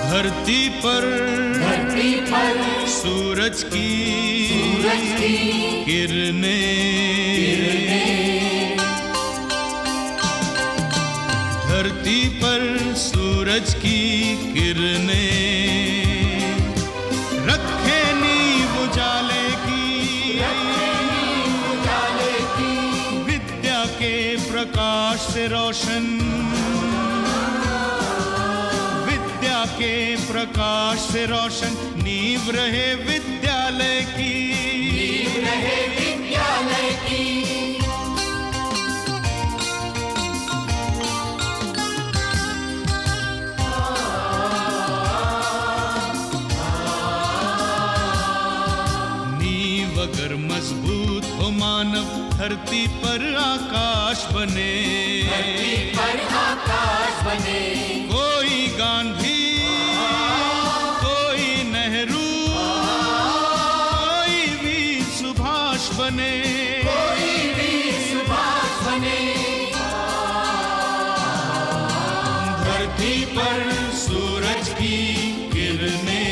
धरती पर सूरज की किरणें, धरती पर सूरज की किरणें रखे नींव उजाले की, विद्या के प्रकाश से रोशन, विद्या के प्रकाश से रोशन नींव रहे विद्यालय की, नींव रहे विद्यालय की। नींव अगर मजबूत हो मानव धरती पर आकाश बने, धरती पर आकाश बने। कोई गांधी, कोई नेहरू, कोई वीर सुभाष बने, कोई वीर सुभाष बने। धरती पर सूरज की किरणें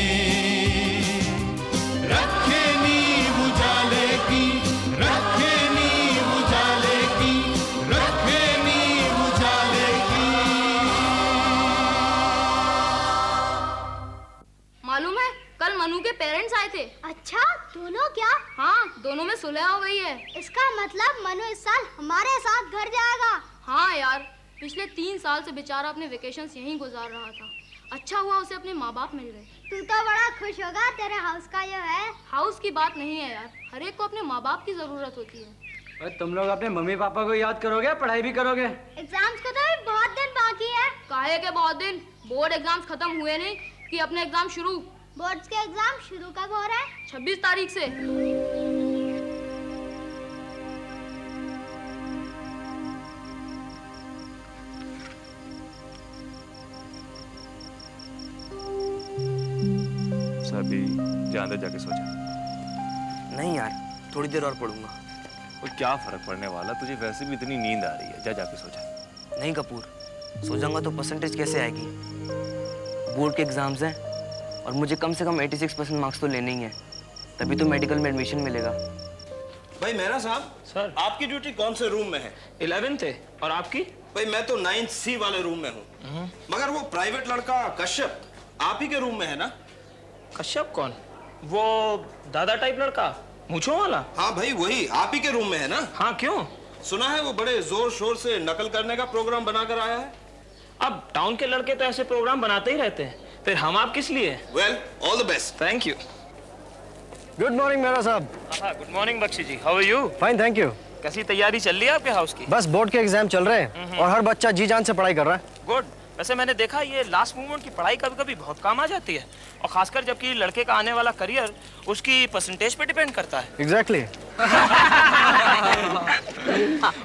रखे नींव उजाले की, रखे नींव उजाले की, रखे नींव उजाले की। मालूम है कल मनु के पेरेंट्स आए थे। अच्छा, दोनों क्या? हाँ, दोनों में सुलह हो गई है। इसका मतलब मनु इस साल हमारे साथ घर जाएगा। हाँ यार, पिछले 3 साल से बेचारा अपने वेकेशंस यहीं गुजार रहा था। अच्छा हुआ उसे अपने माँ बाप मिल गए। तू तो बड़ा खुश होगा, तेरे हाउस का जो है। हाउस की बात नहीं है यार, हर एक को अपने माँ बाप की जरूरत होती है। और तुम लोग अपने मम्मी पापा को याद करोगे, पढ़ाई भी करोगे। एग्जाम्स को तो अभी बहुत दिन बाकी है। काहे के बहुत दिन? बोर्ड एग्जाम्स खत्म हुए नहीं कि अपने एग्जाम शुरू। बोर्ड्स के एग्जाम शुरू कब हो रहे हैं? 26 तारीख से। अभी जान दे, जाके सो जा। नहीं यार, थोड़ी देर और पढ़ूंगा। और क्या फर्क पड़ने वाला, तुझे वैसे भी इतनी नींद आ रही है, जा जाके सो जा। नहीं कपूर, सो जाऊंगा तो परसेंटेज कैसे आएगी? बोर्ड के एग्जाम्स हैं और मुझे कम से कम 86% मार्क्स तो लेने ही हैं, तभी तो मेडिकल में एडमिशन मिलेगा। भाई मेहरा साहब, सर, आपकी ड्यूटी कौन से रूम में है? 11th है। और आपकी? भाई मैं तो 9th C वाले रूम में हूँ। मगर वो प्राइवेट लड़का कश्यप आप ही के रूम में है ना? कश्यप कौन? वो दादा टाइप लड़का, मूंछों वाला? हाँ भाई वही, आप ही के रूम में है ना? हाँ, क्यों? सुना है वो बड़े जोर शोर से नकल करने का प्रोग्राम बनाकर आया है। अब टाउन के लड़के तो ऐसे प्रोग्राम बनाते ही रहते हैं, फिर हम आप किस लिए? Well, all the best. Thank you. Good morning मेरा साहब। हाँ, good morning Bakshi ji, how are you? Fine, thank you. कैसी तैयारी चल रही है आपके हाउस की? बस बोर्ड के एग्जाम चल रहे हैं और हर बच्चा जी जान से पढ़ाई कर रहा है। गुड। वैसे मैंने देखा ये लास्ट मोमेंट की पढ़ाई कभी कभी बहुत काम आ जाती है, और खासकर जबकि लड़के का आने वाला करियर उसकी परसेंटेज पे डिपेंड करता है। एग्जैक्टली।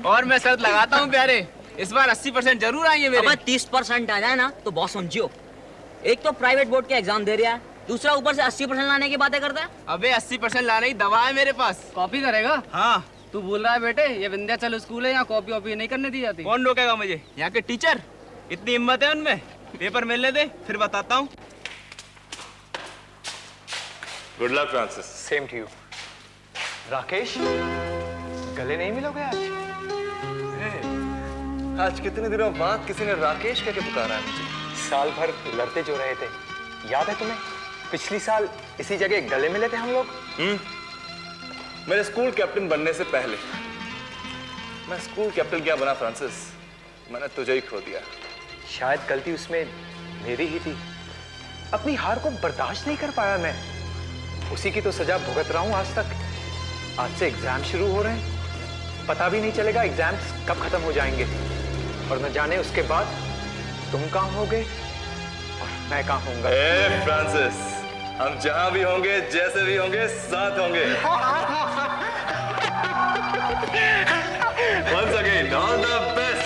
और मैं शर्त लगाता हूँ प्यारे, इस बार 80% जरूर आएंगे मेरे। अब 30% आ जाए ना तो बहुत समझियो। एक तो प्राइवेट बोर्ड के एग्जाम दे रहा है, दूसरा ऊपर से 80% लाने की बातें करता है। अबे 80% लाने की दवा है मेरे पास। कॉपी करेगा? हाँ। तू बोल रहा है बेटे ये विंध्याचल स्कूल है, यहाँ कॉपी वॉपी नहीं करने दी जाती। कौन रोकेगा मुझे? यहाँ के टीचर, इतनी हिम्मत है उनमें। पेपर मिलने दे, फिर बताता हूँ। Good luck Francis. Same to you. Rakesh, गले नहीं मिलोगे आज? आज कितने दिनों बाद किसी ने राकेश कहके पुकारा है मुझे। साल भर लड़ते जो रहे थे, याद है तुम्हें? पिछली साल इसी जगह गले मिले थे हम लोग। मेरे स्कूल कैप्टन बनने से पहले। मैं स्कूल कैप्टन क्या बना फ्रांसिस, मैंने तुझे ही खो दिया। शायद गलती उसमें मेरी ही थी, अपनी हार को बर्दाश्त नहीं कर पाया मैं। उसी की तो सजा भुगत रहा हूं आज तक। आज से एग्जाम शुरू हो रहे हैं, पता भी नहीं चलेगा एग्जाम्स कब खत्म हो जाएंगे, और न जाने उसके बाद तुम कहाँ होगे और मैं कहाँ होऊंगा। फ्रांसिस, हम जहां भी होंगे, जैसे भी होंगे, साथ होंगे। Once again, all the best.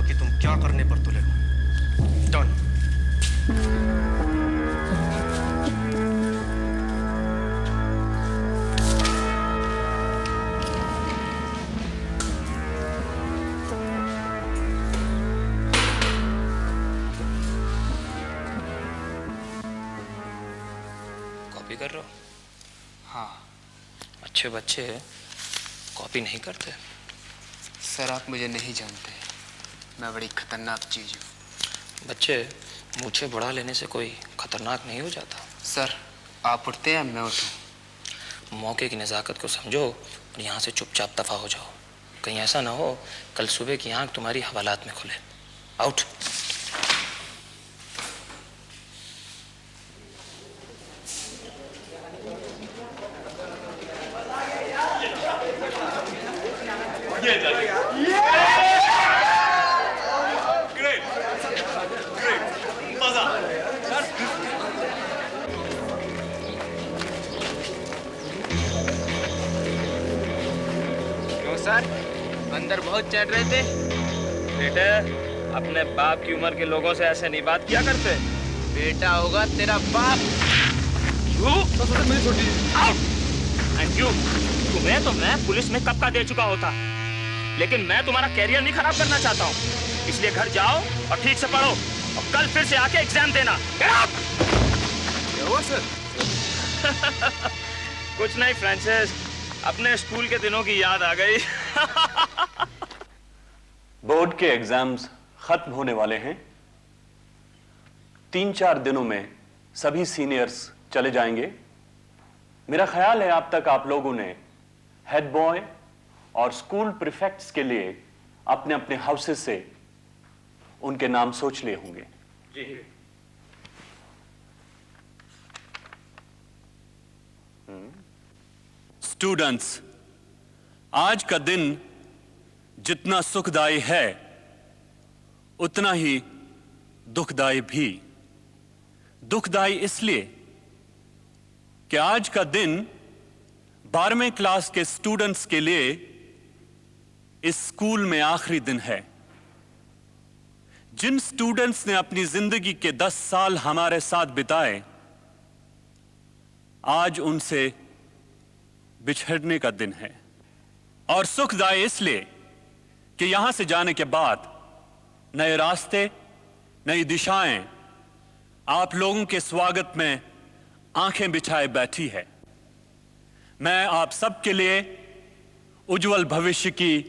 कि तुम क्या करने पर तुले हो। डन। कॉपी कर रहे हो? हाँ, अच्छे बच्चे कॉपी नहीं करते। सर आप मुझे नहीं जानते, मैं बड़ी खतरनाक चीज हूँ। बच्चे मूछें बढ़ा लेने से कोई खतरनाक नहीं हो जाता। सर आप उठते हैं मैं उठूं? मौके की नज़ाकत को समझो और यहाँ से चुपचाप दफा हो जाओ। कहीं ऐसा ना हो कल सुबह की आंख तुम्हारी हवालात में खुले। आउट। क्यों सर, अंदर बहुत चढ़ रहे थे? बेटे, अपने बाप की उम्र के लोगों से ऐसे नहीं बात किया करते। बेटा होगा तेरा बाप। तुम्हें तो मैं पुलिस में कब का दे चुका होता, लेकिन मैं तुम्हारा कैरियर नहीं खराब करना चाहता हूँ। इसलिए घर जाओ और ठीक से पढ़ो और कल फिर से आके एग्जाम देना। क्या हुआ सर? कुछ नहीं फ्रांसिस, अपने स्कूल के दिनों की याद आ गई। बोर्ड के एग्जाम्स खत्म होने वाले हैं। 3-4 दिनों में सभी सीनियर्स चले जाएंगे। मेरा ख्याल है अब तक आप लोगों ने हेड बॉय और स्कूल प्रीफेक्ट्स के लिए अपने अपने हाउसेस से उनके नाम सोच लिए होंगे। जी। स्टूडेंट्स, आज का दिन जितना सुखदायी है उतना ही दुखदायी भी। दुखदायी इसलिए कि आज का दिन 12वें क्लास के स्टूडेंट्स के लिए इस स्कूल में आखिरी दिन है। जिन स्टूडेंट्स ने अपनी जिंदगी के 10 साल हमारे साथ बिताए, आज उनसे बिछड़ने का दिन है। और सुखदायी इसलिए कि यहां से जाने के बाद नए रास्ते, नई दिशाएं आप लोगों के स्वागत में आंखें बिछाए बैठी है। मैं आप सबके लिए उज्जवल भविष्य की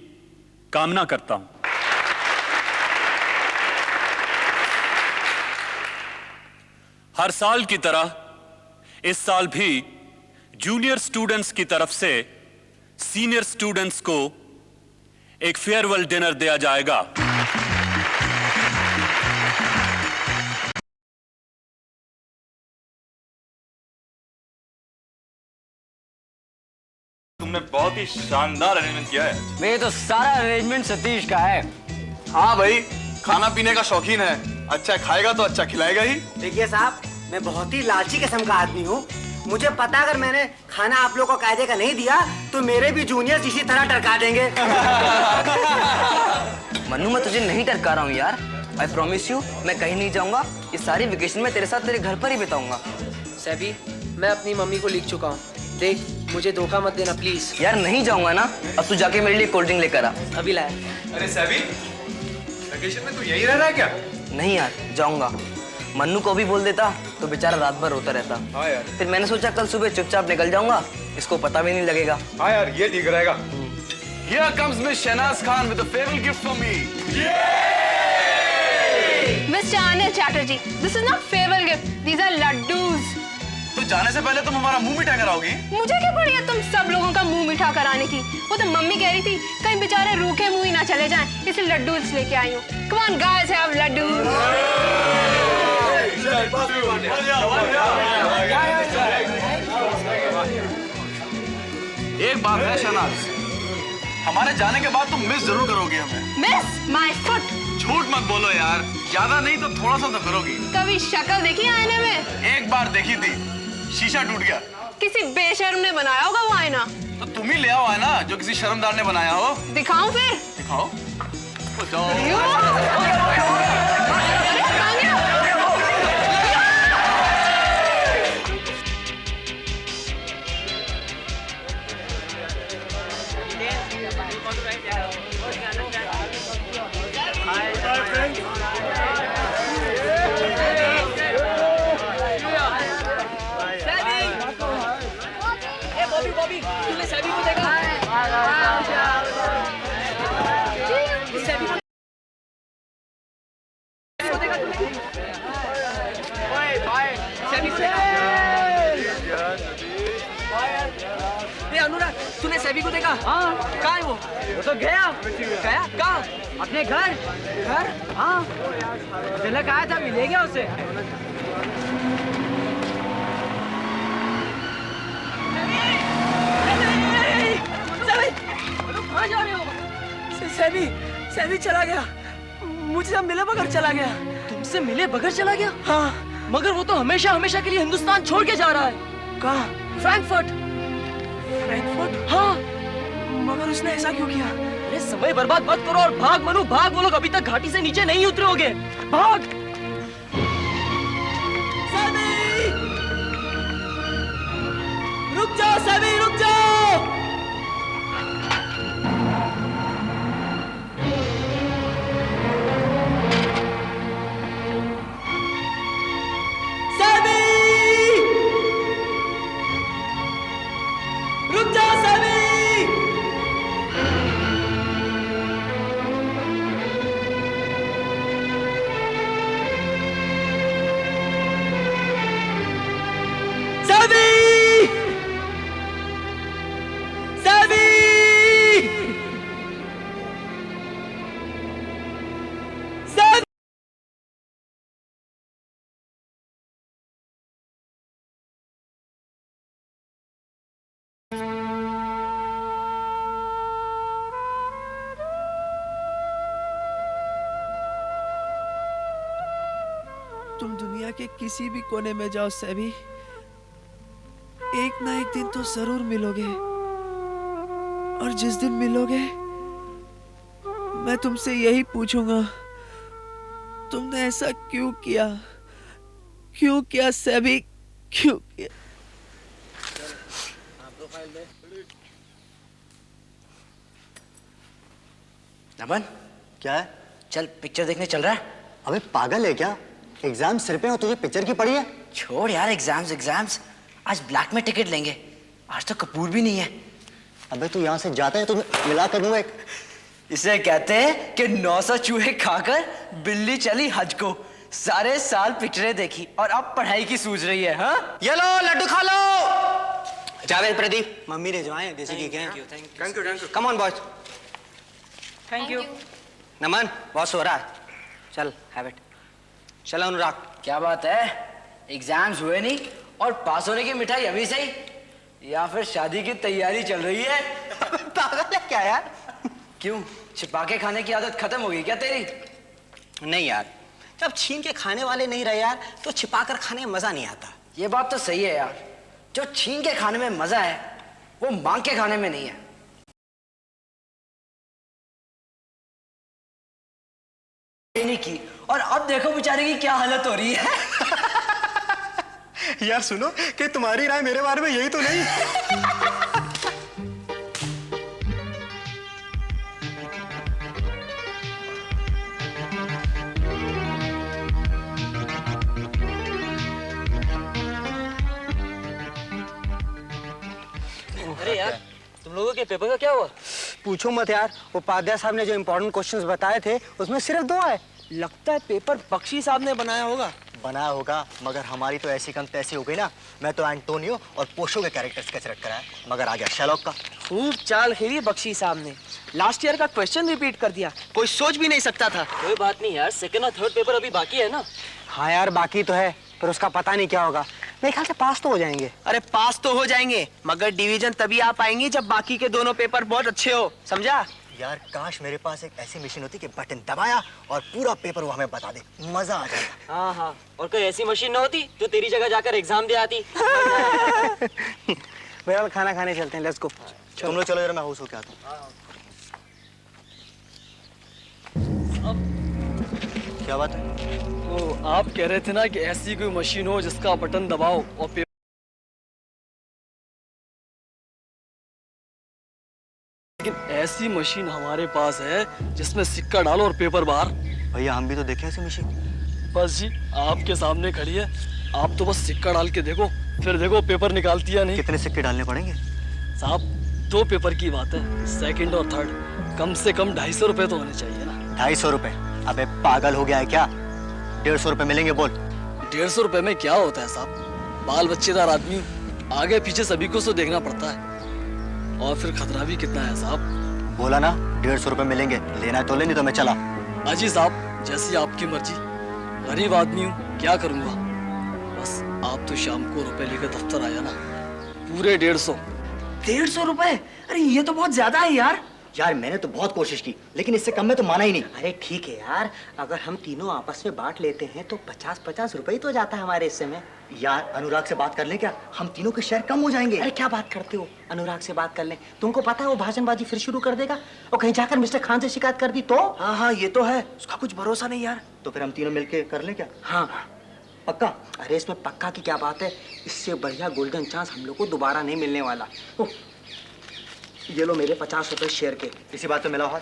कामना करता हूं। हर साल की तरह इस साल भी जूनियर स्टूडेंट्स की तरफ से सीनियर स्टूडेंट्स को एक फेयरवेल डिनर दिया जाएगा। तुमने बहुत ही शानदार अरेंजमेंट किया है। मेरे तो सारा अरेंजमेंट सतीश का है। हाँ भाई, खाना पीने का शौकीन है। अच्छा खाएगा तो अच्छा खिलाएगा ही। देखिए साहब, मैं बहुत ही लालची किस्म का आदमी हूँ। मुझे पता अगर मैंने खाना आप लोगों को कायदे का नहीं दिया तो मेरे भी जूनियर्स इसी तरह टरका देंगे। मन्नू, मैं तुझे नहीं टरका रहा हूँ यार। आई प्रॉमिस यू, मैं कहीं नहीं जाऊंगा। इस सारी वेकेशन में तेरे साथ तेरे घर पर ही बिताऊंगा। सैबी, मैं अपनी मम्मी को लिख चुका हूँ। देख, मुझे धोखा मत देना प्लीज। यार नहीं जाऊंगा ना। अब तू जाके मेरे लिए कोल्ड ड्रिंक लेकर आ। अभी लाया। अरे सैबी, वेकेशन में तू यही रह रहा है क्या? नहीं यार, जाऊंगा। मन्नू को भी बोल देता तो बेचारा रात भर रोता रहता। हाँ यार। फिर मैंने सोचा कल सुबह चुपचाप निकल जाऊंगा, इसको पता भी नहीं लगेगा। हाँ यार, ये ठीक रहेगा। Here comes Miss Shehnaz Khan with a farewell gift for me. Mr. Anil Chatterjee, this is not farewell gift. These are laddus. तो जाने से पहले तुम हमारा मुंह मीठा कराओगी? मुझे क्या पड़ी है तुम सब लोगों का मुंह मीठा कराने की। वो तो मम्मी कह रही थी कहीं बेचारे रूखे मुंह ही ना चले जाएं, इसलिए लड्डूस लेके आई हूँ। Come on guys, have laddus. एक बात है शहनाज, हमारे जाने के बाद तुम मिस जरूर करोगी हमें। Miss my foot. झूठ मत बोलो यार, ज्यादा नहीं तो थोड़ा सा तो करोगी। कभी शक्ल देखी आईने में? एक बार देखी थी, शीशा टूट गया। किसी बेशर्म ने बनाया होगा वो आईना। तो तुम ही ले आओ आईना जो किसी शर्मदार ने बनाया हो। दिखाऊं फिर? दिखाओ। अनुराग, तूने सेबी को देखा? हाँ। कहाँ है वो? वो तो गया। गया? कहाँ? अपने घर। घर? हाँ। तिलक आया था, मिले गया उसे। कहाँ जा रहे हो? सेबी, सेबी चला गया। मुझसे मिले बगैर चला गया। तुमसे मिले बगैर चला गया? हाँ। मगर वो तो हमेशा हमेशा के लिए हिंदुस्तान छोड़ के जा रहा है। कहाँ? फ्रैंकफर्ट। फ्रैंकफर्ट? हाँ। मगर उसने ऐसा क्यों किया? अरे समय बर्बाद मत करो और भाग मनु, भाग। वो लोग अभी तक घाटी से नीचे नहीं उतरे होंगे। भाग। सेबी! रुक जाओ सेबी, रुक जाओ। सेबी! रुक जाओ सेबी! तुम दुनिया के किसी भी कोने में जाओ सेबी, एक ना एक दिन तो जरूर मिलोगे। और जिस दिन मिलोगे मैं तुमसे यही पूछूंगा, तुमने ऐसा क्यों किया? क्यों किया सेबी, क्यों किया? नमन, क्या है? चल पिक्चर देखने चल रहा है। अबे पागल है क्या? एग्जाम सिर पे और तुझे पिक्चर की पड़ी है? छोड़ यार एग्जाम्स एग्जाम्स, आज ब्लैक में टिकट लेंगे। आज तो कपूर भी नहीं है। अबे तू यहाँ से जाता है तो मिला कर दूंगा एक। इसे कहते हैं कि 900 चूहे खाकर बिल्ली चली हज को। सारे साल पिक्चरें देखी और अब पढ़ाई की सूझ रही है। हाँ, ये लो लड्डू खा लो। जावेद प्रदीप, मम्मी ने जो आए देसी घी के हैं। Thank you. Come on boys. Thank you. Naman, बहुत सो रहा है, चल हैव इट। चलो अनुराग। क्या बात है, एग्जाम्स हुए नहीं और पास होने की मिठाई अभी से ही, या फिर शादी की तैयारी चल रही है? पागल है क्या यार? क्यों, छिपा के खाने की आदत खत्म हो गई क्या तेरी? नहीं यार, जब छीन के खाने वाले नहीं रहे यार तो छिपा कर खाने में मजा नहीं आता। ये बात तो सही है यार, जो छीन के खाने में मजा है वो मांग के खाने में नहीं है। नहीं की और अब देखो बेचारे की क्या हालत हो रही है। यार सुनो कि तुम्हारी राय मेरे बारे में यही तो नहीं। अरे यार, तुम लोगों के पेपर का क्या हुआ? पूछो मत यार, उपाध्याय साहब ने जो इम्पोर्टेंट क्वेश्चंस बताए थे उसमें सिर्फ 2 आए। लगता है पेपर बख्शी साहब ने बनाया होगा। बनाया होगा, मगर हमारी तो ऐसी कम तैसी हो गई ना। मैं तो एंटोनियो और पोशो के कैरेक्टर स्केच रख कर आया, मगर आ गया शेरलॉक का। खूब चाल खेली बख्शी साहब ने, लास्ट ईयर का क्वेश्चन रिपीट कर दिया, कोई सोच भी नहीं सकता था। कोई बात नहीं यार, सेकंड और थर्ड पेपर अभी बाकी है ना। हाँ यार बाकी तो है, पर उसका पता नहीं क्या होगा। मेरे ख्याल से पास तो हो जाएंगे। अरे पास तो हो जाएंगे, मगर डिवीजन तभी आ पाएंगे जब बाकी के दोनों पेपर बहुत अच्छे हो, समझा? यार काश मेरे पास एक ऐसी मशीन होती कि बटन दबाया और पूरा पेपर वो हमें बता दे, मजा आ जाएगा। हाँ हाँ, और कोई ऐसी मशीन न होती तो तेरी जगह जाकर एग्जाम दे आती। बहरहाल खाना खाने चलते हैं, लेट्स गो। तुम लोग चलो जरा, मैं हाउस होके आता हूँ। क्या बात है? वो आप कह रहे थे ना कि ऐसी कोई मशीन हो जिसका बटन दबाओ और पेपर, लेकिन ऐसी मशीन हमारे पास है जिसमें सिक्का डालो और पेपर बाहर। भैया हम भी तो देखे ऐसी मशीन। बस जी आपके सामने खड़ी है, आप तो बस सिक्का डाल के देखो, फिर देखो पेपर निकालती है नहीं। कितने सिक्के डालने पड़ेंगे? साहब 2 पेपर की बात है, सेकंड और थर्ड, कम से कम 250 रुपए तो होने चाहिए ना। 250 रुपए? अबे पागल हो गया है क्या? 150 रुपए मिलेंगे बोल। 150 रुपए में क्या होता है साहब, बाल बच्चेदार आदमी, आगे पीछे सभी को तो देखना पड़ता है, और फिर खतरा भी कितना है साहब। बोला ना 150 रुपए मिलेंगे, लेना है तो ले, नहीं तो मैं चला। अजी साहब जैसी आपकी मर्जी, गरीब आदमी हूँ क्या करूँगा, बस आप तो शाम को रुपए लेकर दफ्तर आया ना। पूरे 150। 150 रुपए? अरे ये तो बहुत ज्यादा है यार। यार मैंने तो बहुत कोशिश की, लेकिन इससे कम में तो माना ही नहीं। अरे ठीक है यार, अगर हम तीनों आपस में बांट लेते हैं तो 50-50 रुपए ही तो जाता है हमारे हिस्से में। यार अनुराग से बात कर ले क्या, हम तीनों के शेयर कम हो जाएंगे। अरे क्या बात करते हो, अनुराग से बात कर ले। तुमको पता है वो भाषणबाजी फिर शुरू कर देगा, और कहीं जाकर मिस्टर खान से शिकायत कर दी तो? हाँ ये तो है, उसका कुछ भरोसा नहीं यार। तो फिर हम तीनों मिलके कर ले क्या? हाँ पक्का? अरे इसमें पक्का की क्या बात है, इससे बढ़िया गोल्डन चांस हम लोग को दोबारा नहीं मिलने वाला। ये लो मेरे 50 रुपए शेयर के, इसी बात पे मिलाओ हाथ।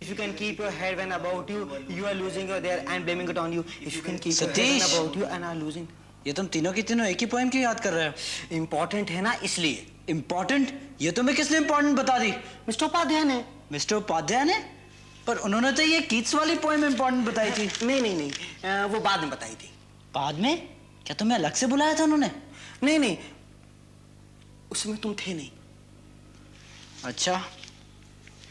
If you can keep your head when about you, you are losing your there and blaming it on you. If you can keep your head when about you and are losing. ये तुम तीनों की तीनों एक ही poem क्यों याद कर रहे हो? इम्पोर्टेंट है ना इसलिए। इम्पोर्टेंट? ये तुम्हें किसने इम्पोर्टेंट बता दी? मिस्टर उपाध्याय ने। मिस्टर उपाध्याय ने? पर उन्होंने तो ये कीट्स वाली पोएम इम्पोर्टेंट बताई थी। नहीं, वो बाद में बताई थी। बाद में? क्या तुम्हें अलग से बुलाया था उन्होंने? नहीं, उसमें तुम थे नहीं। अच्छा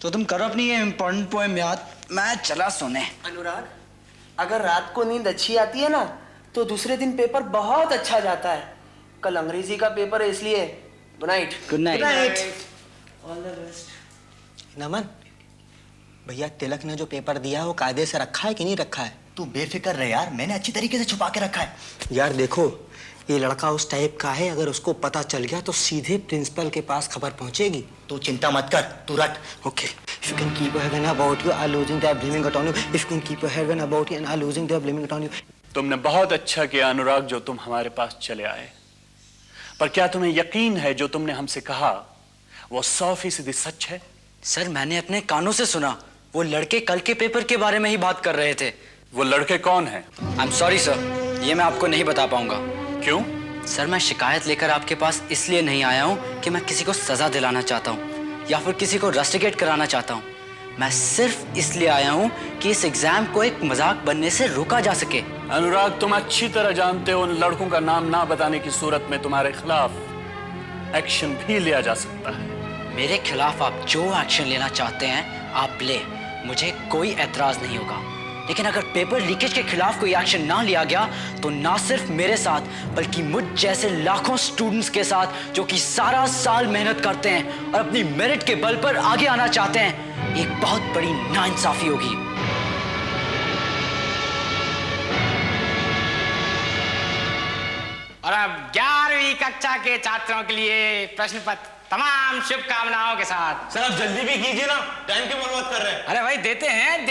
तो तुम करो अपनी ये इम्पोर्टेंट पोएम याद, मैं चला सोने। अनुराग, अगर रात को नींद अच्छी आती है ना तो दूसरे दिन पेपर बहुत अच्छा जाता है। कल अंग्रेजी का पेपर है इसलिए good night. Good night. All the best. Naman भैया, तिलक ने जो पेपर दिया है वो कायदे से रखा है कि नहीं रखा है? तू बेफिक्र रह यार, मैंने अच्छी तरीके से छुपा के रखा है। यार देखो ये लड़का उस टाइप का है, अगर उसको पता चल गया तो सीधे प्रिंसिपल के पास खबर पहुंचेगी। तू चिंता मत कर, तू रट। Okay. If you can keep your head when about you are losing, they are blaming it on you. If you can keep your head when about you and are losing, they are blaming it on you. तुमने बहुत अच्छा किया अनुराग जो तुम हमारे पास चले आए, पर क्या तुम्हें यकीन है जो तुमने हमसे कहा वो 100% सच है? सर मैंने अपने कानों से सुना, वो लड़के कल के पेपर के बारे में ही बात कर रहे थे। वो लड़के कौन हैं? आई एम सॉरी सर, ये मैं आपको नहीं बता पाऊंगा। क्यों? सर मैं शिकायत लेकर आपके पास इसलिए नहीं आया हूँ कि मैं किसी को सजा दिलाना चाहता हूँ या फिर किसी को रस्टिकेट कराना चाहता हूँ। मैं सिर्फ इसलिए आया हूँ कि इस एग्जाम को एक मजाक बनने से रोका जा सके। अनुराग तुम अच्छी तरह जानते हो उन लड़कों का नाम ना बताने की सूरत में तुम्हारे खिलाफ एक्शन भी लिया जा सकता है। मेरे खिलाफ आप जो एक्शन लेना चाहते हैं आप ले, मुझे कोई एतराज नहीं होगा। लेकिन अगर पेपर लीकेज के खिलाफ कोई एक्शन ना लिया गया तो ना सिर्फ मेरे साथ बल्कि मुझ जैसे लाखों स्टूडेंट्स के साथ जो कि सारा साल मेहनत करते हैं और अपनी मेरिट के बल पर आगे आना चाहते हैं, एक बहुत बड़ी नाइंसाफी होगी। और अब 11वीं कक्षा के छात्रों के लिए प्रश्न पत्र तमाम शुभकामनाओं के साथ। सर आप जल्दी भी कीजिए ना, टाइम की बर्बाद कर रहे हैं। अरे भाई देते हैं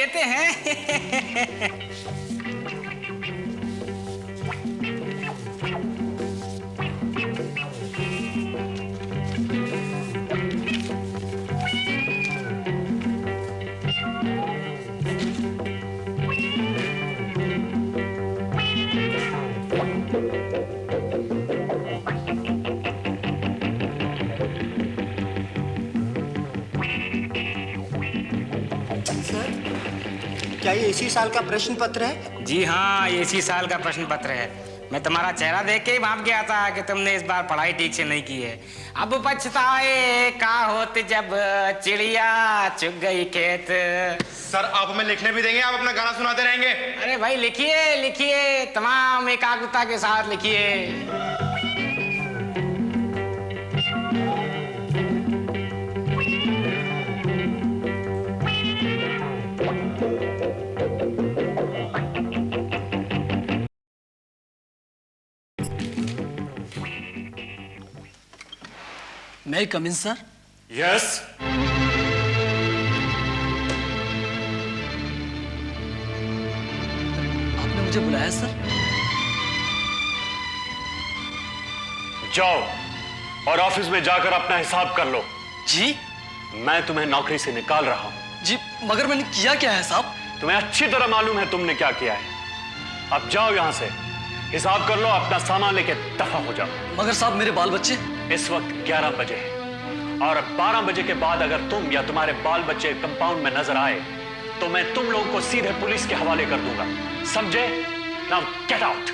क्या ये इसी साल का प्रश्न पत्र है? जी हाँ, ये इसी साल का प्रश्न पत्र है। मैं तुम्हारा चेहरा देख के ही भाप गया था कि तुमने इस बार पढ़ाई ठीक से नहीं की है। अब पछताए का होते जब चिड़िया चुग गई खेत। सर आप हमें लिखने भी देंगे, आप अपना गाना सुनाते रहेंगे? अरे भाई लिखिए तमाम एकाग्रता के साथ लिखिए। मैं कम इन सर? यस। आपने मुझे बुलाया सर? जाओ और ऑफिस में जाकर अपना हिसाब कर लो। जी? मैं तुम्हें नौकरी से निकाल रहा हूं। जी मगर मैंने किया क्या है साहब? तुम्हें अच्छी तरह मालूम है तुमने क्या किया है। अब जाओ यहां से, हिसाब कर लो, अपना सामान लेके दफा हो जाओ। मगर साहब मेरे बाल बच्चे? इस वक्त 11 बजे है और 12 बजे के बाद अगर तुम या तुम्हारे बाल बच्चे कंपाउंड में नजर आए तो मैं तुम लोगों को सीधे पुलिस के हवाले कर दूंगा, समझे? Now get out.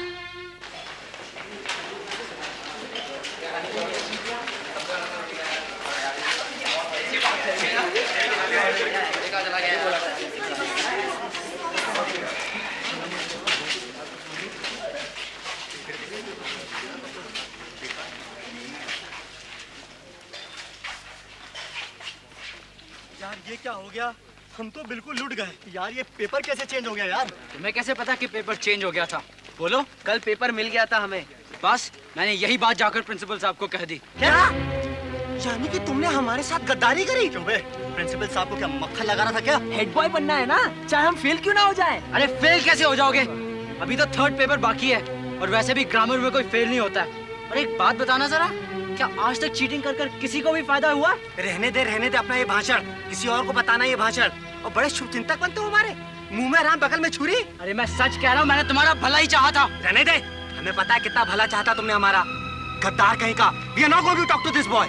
यार ये क्या हो गया? हम तो बिल्कुल लुट गए यार। ये पेपर कैसे चेंज हो गया यार? तुम्हें कैसे पता कि पेपर चेंज हो गया था? बोलो। कल पेपर मिल गया था हमें, बस मैंने यही बात जाकर प्रिंसिपल साहब को कह दी। क्या? यानी कि तुमने हमारे साथ गद्दारी करी? क्यों बे? प्रिंसिपल साहब को क्या मक्खन लगा रहा था क्या? हेड बॉय बनना है ना, चाहे हम फेल क्यों ना हो जाए। अरे फेल कैसे हो जाओगे? अभी तो 3rd पेपर बाकी है और वैसे भी ग्रामर में कोई फेल नहीं होता है। और एक बात बताना जरा, क्या आज तक चीटिंग कर किसी को भी फायदा हुआ? रहने दे अपना ये भाषण, किसी और को बताना ये भाषण। और बड़े शुभचिंतक बनते हो हमारे, मुंह में आराम बगल में छुरी। अरे मैं सच कह रहा हूँ, मैंने तुम्हारा भला ही चाहा था। रहने दे, हमें पता है कितना भला चाहता तुमने हमारा। गद्दार कहीं का। We are not going to talk to this boy.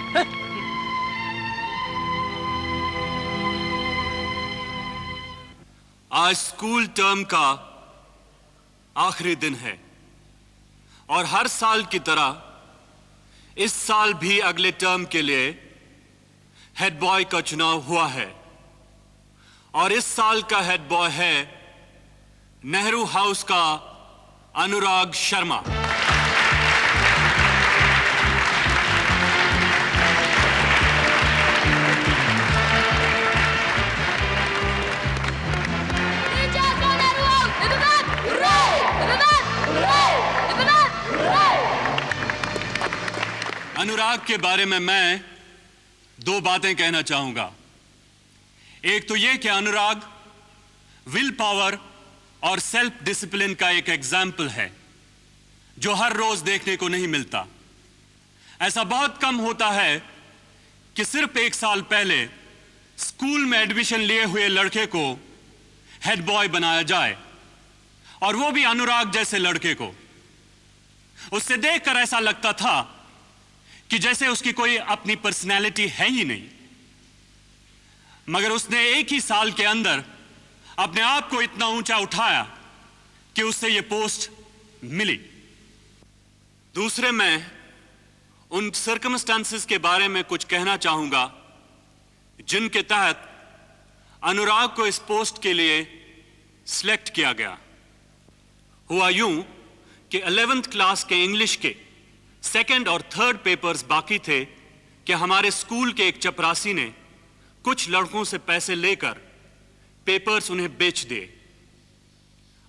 आज स्कूल टर्म का आखिरी दिन है और हर साल की तरह इस साल भी अगले टर्म के लिए हेड बॉय का चुनाव हुआ है और इस साल का हेड बॉय है नेहरू हाउस का अनुराग शर्मा। अनुराग के बारे में मैं 2 बातें कहना चाहूंगा। एक तो यह कि अनुराग विल पावर और सेल्फ डिसिप्लिन का एक एग्जाम्पल है जो हर रोज देखने को नहीं मिलता। ऐसा बहुत कम होता है कि सिर्फ 1 साल पहले स्कूल में एडमिशन लिए हुए लड़के को हेड बॉय बनाया जाए और वो भी अनुराग जैसे लड़के को। उससे देखकर ऐसा लगता था कि जैसे उसकी कोई अपनी पर्सनैलिटी है ही नहीं, मगर उसने 1 ही साल के अंदर अपने आप को इतना ऊंचा उठाया कि उससे यह पोस्ट मिली। दूसरे, मैं उन सर्कमस्टांसेस के बारे में कुछ कहना चाहूंगा जिनके तहत अनुराग को इस पोस्ट के लिए सिलेक्ट किया गया। हुआ यूं कि 11th क्लास के इंग्लिश के 2nd और 3rd पेपर्स बाकी थे कि हमारे स्कूल के एक चपरासी ने कुछ लड़कों से पैसे लेकर पेपर्स उन्हें बेच दिए।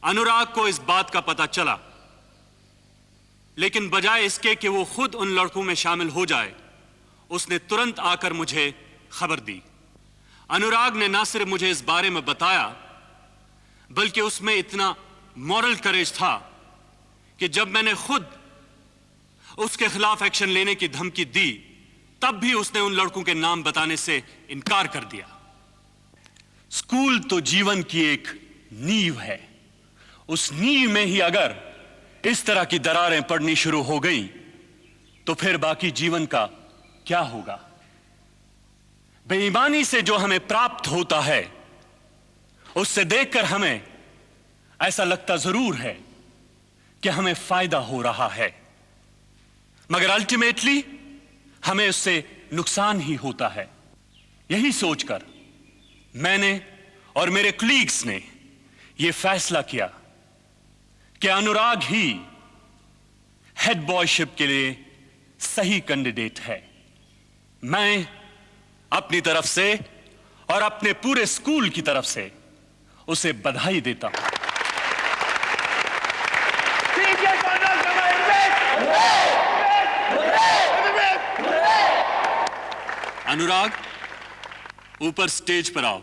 अनुराग को इस बात का पता चला, लेकिन बजाय इसके कि वो खुद उन लड़कों में शामिल हो जाए, उसने तुरंत आकर मुझे खबर दी। अनुराग ने ना सिर्फ मुझे इस बारे में बताया, बल्कि उसमें इतना मॉरल करेज था कि जब मैंने खुद उसके खिलाफ एक्शन लेने की धमकी दी, तब भी उसने उन लड़कों के नाम बताने से इनकार कर दिया। स्कूल तो जीवन की एक नींव है। उस नींव में ही अगर इस तरह की दरारें पड़नी शुरू हो गई तो फिर बाकी जीवन का क्या होगा? बेईमानी से जो हमें प्राप्त होता है उससे देखकर हमें ऐसा लगता जरूर है कि हमें फायदा हो रहा है, मगर अल्टीमेटली हमें उससे नुकसान ही होता है। यही सोचकर मैंने और मेरे कलीग्स ने यह फैसला किया कि अनुराग ही हेड बॉयशिप के लिए सही कैंडिडेट है। मैं अपनी तरफ से और अपने पूरे स्कूल की तरफ से उसे बधाई देता हूं। अनुराग, ऊपर स्टेज पर आओ।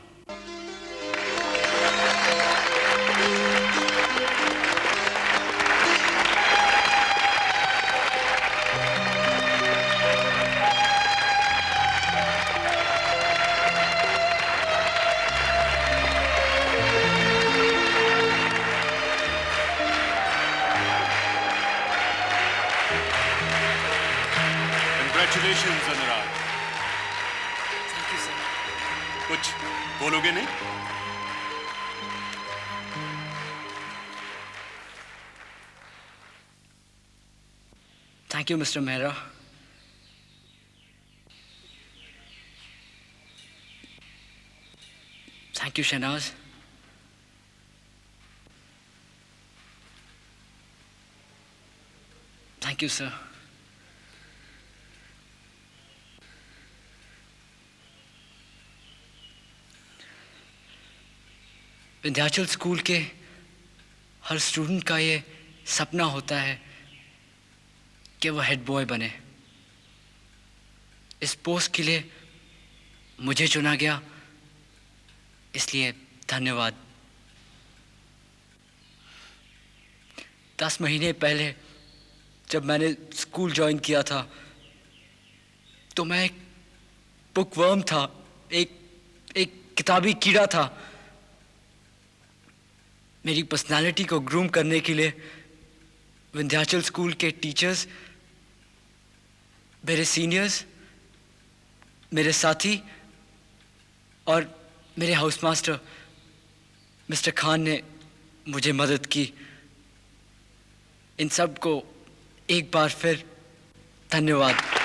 Congratulations, Anurag. Thank you sir. कुछ बोलोगे नहीं? Thank you mister Mehra. Thank you Shahnaz. Thank you sir. Vindhyachal school के हर स्टूडेंट का ये सपना होता है कि वो हेड बॉय बने। इस पोस्ट के लिए मुझे चुना गया, इसलिए धन्यवाद। 10 महीने पहले जब मैंने स्कूल ज्वाइन किया था तो मैं एक बुकवर्म था, एक किताबी कीड़ा था। मेरी पर्सनालिटी को ग्रूम करने के लिए विंध्याचल स्कूल के टीचर्स, मेरे सीनियर्स, मेरे साथी और मेरे हाउस मास्टर मिस्टर खान ने मुझे मदद की। इन सब को एक बार फिर धन्यवाद।